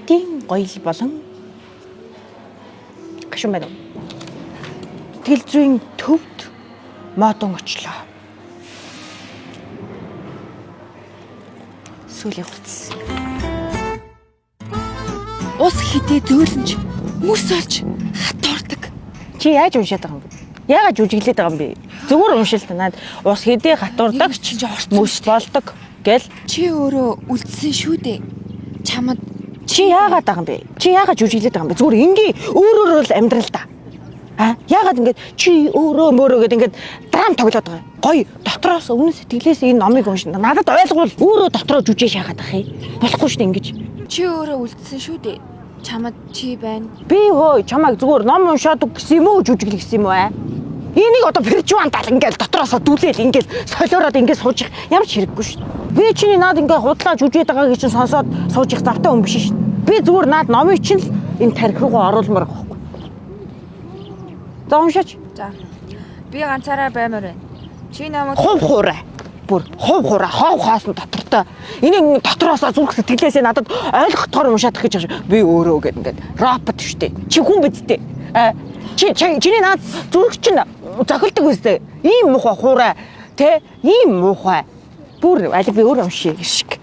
Хэдийн гоёл болон гашуун байна уу? Тэгэл зүйн төвд модон очлоо. Сүүлийн хувцас. Ус хитээ зөөлөнч мөс олж хатуурдаг. Чи яаж уншаад байгаа юм бэ? Яагаад жүжиглээд байгаа юм бэ? Зүгээр уншил танаад ус хитээ хатуурдаг мөс болдог гэл. Чи өөрөө үлдсэн шүү дээ. Чамд Чи яагаад байгаа юм бэ? Чи яагаад жүжиглээд байгаа юм бэ? Зүгээр ингээ өөрөөр л амьдрал та. Яагаад ингэж чи өөрөө мөрөө гэдэг ингэж драм тоглоод байгаа. Гоё дотроос өмнө сэтгэлээс энэ номыг уншина. Надад ойлгуул өөрөө дотроо жүжиг шахаад ах юм. Болохгүй шүү дээ ингэж. чи өөрөө үлдсэн шүү дээ. Чамд чи байна. Би хөөе чамайг зүгээр ном уншаад гэсэн юм уу жүжиглэх гэсэн юм уу? Энийг одоо перчвантал ингээл дотроосоо дүүлээл ингээл солиороод ингээд сууж их ямар ч хэрэггүй шүү. Би чиний наад ингээ худлаа жүжигэд байгааг чинь сонсоод сууж их завтай хүн биш шүү. Би зүгээр наад номыг чинь л энэ тарих руу оруулмаар байгаа. За уншаач. За. Би ганцаараа баймаар байна. Чи намайг Хув хуурай. Бүр хув хуурай. Хов хаасан дотортой. Энийг дотроосоо зүрх сэтгэлээсээ надад ойлгохдоор уншаад гэж би өөрөө гэд ингээд робот штэ. Чи хүн биз дээ. Чиний наад зүрх чинь зохилдог үстэй. Ийм муухай хуурай. Тэ ийм муухай. Бүр аль би өөрөө уншия гişг.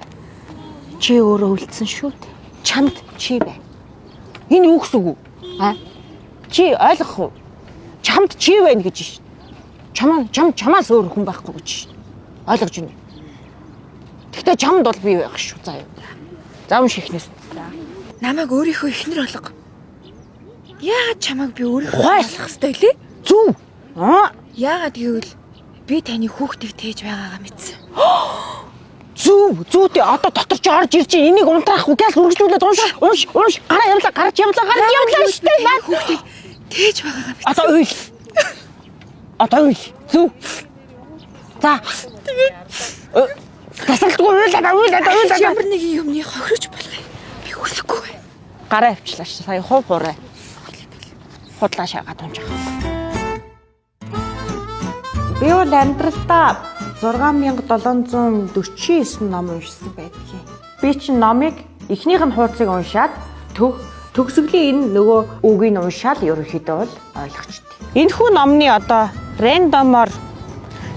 Чи өөрөө үлдсэн шүү дээ. Чамд чи бай. Энэ юу гэсэн үг вэ? Чи ойлгох уу? Чамд чи байна гэж шин. Чамаас өөр хүн байхгүй гэж шин. Ойлгож байна. Гэхдээ чамд бол би байх шүү заа юу. За уншихнээс. намайг өөрийнхөө эхнэр болго. Яагаад чамайг би өөрийнхөө Хуйлах хэвстэй лээ? Зүв. Яагаад гэвэл би таны хүүхдийг тээж байгаагаа мэдсэн. Зүүтэй одоо дотор ч орж ирж энийг унтраахгүй газ үргэлжлүүлээд унш гараа явлаа гарч явлаа штэ наа Хүүхдийг тээж байгаагаа мэдсэн. Одоо уйл зүв. За тасалдгүй уйлаа. Ямар нэг юмны хохирож болох юм. Би хүсэхгүй бай. Гараа авчлаа ш сая хув хураа. Худлаа шаагаад унжих. Би бол амьдралдаа 6749 ном уншсан байдгийг. Би чинь номыг эхнийх нь хуудсыг уншаад төгсгөлийн энэ нөгөө үгийг уншаад ерөнхийдөө бол ойлгочтой. Энэхүү номны одоо рандомоор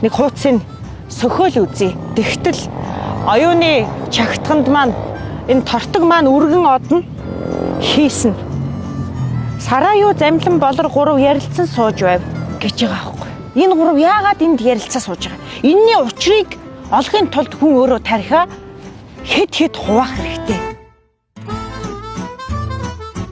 нэг хуудсыг сөхөөл үзье. Тэгтэл оюуны чагтханд маань энэ тортог маань өргөн одно хийсэн. Сараа юу замлан болор 3 ярилцсан сууж байв гэж байгаа байхгүй. Энэ 3 яагаад энд ярилцаа сууж байгаа? Энийний учрыг олохын тулд хүн өөрөө тарихаа хэд хуваах хэрэгтэй.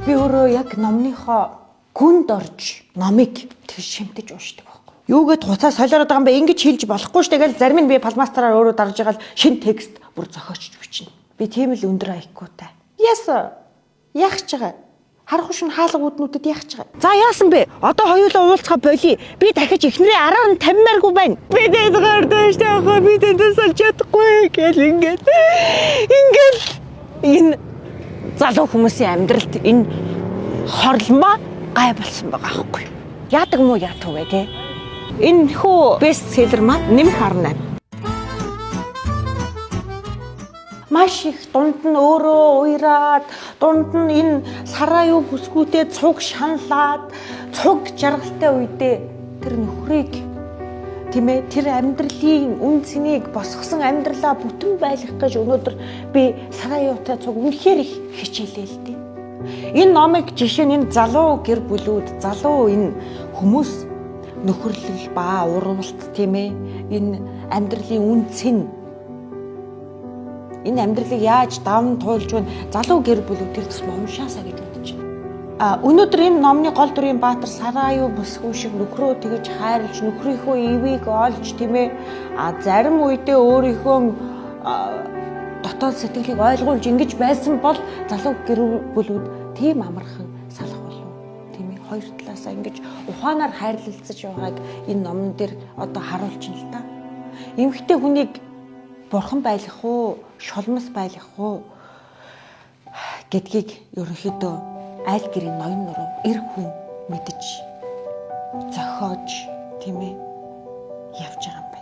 Би өөрөө яг номныхоо гүнд орж номыг тэг шимтэж уншдаг байхгүй. Юугээд хуцаа солиороод байгаа юм бэ? Ингэж хэлж болохгүй шүү дээ. Зарим нь би палмастраар өөрөө дарж байгаа л шин текст бүр зохиочж бичнэ. Би тийм л өндөр IQ-тай. Яасан? Яах ч байгаа? Харах шин хаалга үүднүүдэд яах ч байгаа. За яасан бэ? Одоо хоёулаа уулзгаа болий. Би дахиж эхнэрээ араар нь таммааргүй байна. Би дэд гардаа штэ ахаа би дэдээс олж чадахгүй гэл ингээд энэ залуу хүмүүсийн амьдралд энэ хорломоо гай болсон байгаа аахгүй. Яадаг мó яатав вэ те? Энэ хөө бестселлер маань нэмэх 18. Маш их дунд нь өөрөө уйраад, дунд нь энэ сараа юу бүсгүүтэй цуг шаналаад, цуг жаргалтай үедээ тэр нөхрийг тийм ээ тэр амьдралын үн цэнийг босгосон амьдралаа бүтэн байлгах гэж өнөөдөр би сараа юутай цуг үнэхээр их хичээлээ л дээ. Энэ номыг жишээ нь энэ залуу гэр бүлүүд, залуу энэ хүмүүс нөхөрлөл ба уралт тийм ээ энэ амьдралын үн цэн энэ амьдралыг яаж давн туулж байна залуу гэр бүлүүд тэр тусмаа уншаасаа гэж бодож байна. Өнөөдөр энэ номны гол дүрийн баатар сараа юу бүсгүй шиг нөхрөө тэгж хайрлж нөхрийнхөө ивийг олж тийм ээ зарим үедээ өөрийнхөө дотоод сэтгэлийг ойлгуулж ингэж байсан бол залуу гэр бүлүүд тийм амархан салах болов тийм ээ хоёр талаасаа ингэж ухаанаар хайрлалцаж байгааг энэ номон дээр одоо харуулж байна л та. Эмэгтэй хүнийг бурхан байлгах уу, шулмас байлгах уу гэдгийг ерөнхийдөө айл гэрийн ноён нуруу эр хүн мэдэж зохиож тийм ээ явж байгаа юм байна.